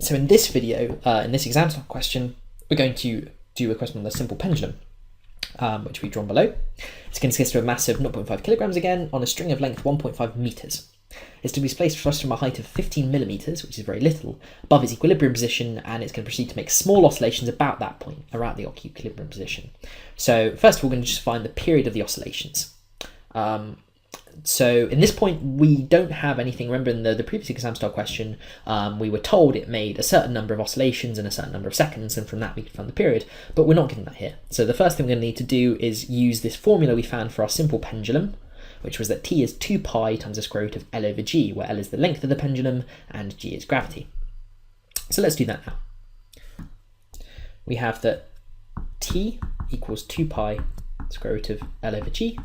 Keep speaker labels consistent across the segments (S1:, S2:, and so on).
S1: So in this video, in this exam style question, we're going to do a question on the simple pendulum, which we've drawn below. It's going to consist of a mass of 0.5 kilograms again on a string of length 1.5 meters. It's to be placed first from a height of 15 millimeters, which is very little, above its equilibrium position, and it's going to proceed to make small oscillations about that point, around the equilibrium position. So first of all, we're going to just find the period of the oscillations. So in this point, we don't have anything. Remember in the previous exam style question, we were told it made a certain number of oscillations in a certain number of seconds, and from that we could find the period, but we're not given that here. So the first thing we're going to need to do is use this formula we found for our simple pendulum, which was that T is 2 pi times the square root of L over G, where L is the length of the pendulum and G is gravity. So let's do that now. We have that T equals 2 pi square root of L over G.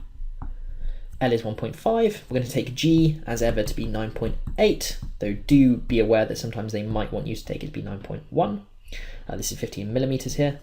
S1: L is 1.5. We're going to take G as ever to be 9.8, though do be aware that sometimes they might want you to take it to be 9.1. This is 15 millimeters here.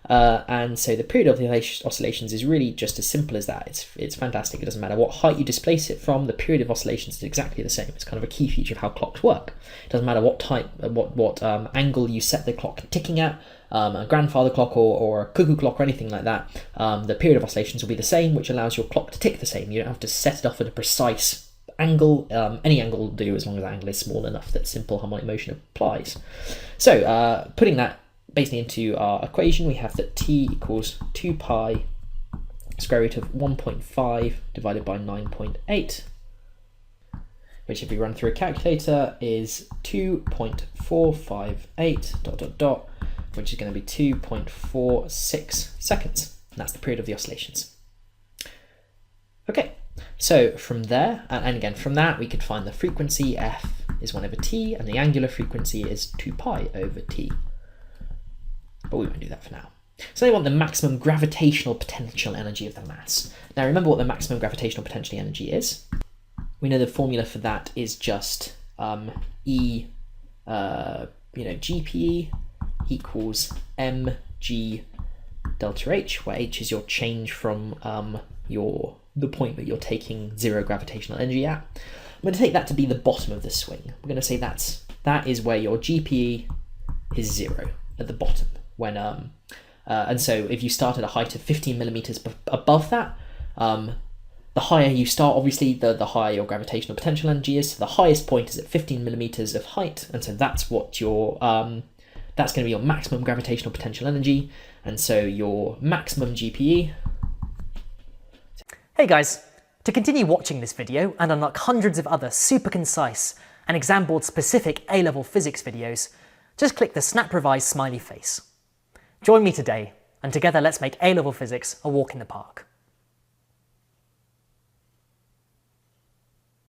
S1: And so the period of the oscillations is really just as simple as that. It's fantastic. It doesn't matter what height you displace it from, the period of oscillations is exactly the same. It's kind of a key feature of how clocks work. It doesn't matter what type, what angle you set the clock ticking at, a grandfather clock or a cuckoo clock or anything like that. The period of oscillations will be the same, which allows your clock to tick the same. You don't have to set it off at a precise angle. Any angle will do as long as the angle is small enough that simple harmonic motion applies. So putting that basically into our equation, we have that T equals 2 pi square root of 1.5 divided by 9.8, which if we run through a calculator is 2.458 ... which is going to be 2.46 seconds. And that's the period of the oscillations. Okay, so from there, and again from that, we could find the frequency F is 1 over T, and the angular frequency is 2 pi over T. But we won't do that for now. So they want the maximum gravitational potential energy of the mass. Now remember what the maximum gravitational potential energy is. We know the formula for that is just GPE equals mg delta h, where h is your change from the point that you're taking zero gravitational energy at. I'm going to take that to be the bottom of the swing. We're going to say that is where your GPE is 0 at the bottom. When and so if you start at a height of 15 millimeters above that, the higher you start, obviously the higher your gravitational potential energy is. So the highest point is at 15 millimeters of height, and so that's what your that's going to be your maximum gravitational potential energy, and so your maximum GPE.
S2: Hey guys, to continue watching this video and unlock hundreds of other super concise and exam board specific A-level physics videos, just click the Snap Revise smiley face. Join me today, and together let's make A-level physics a walk in the park.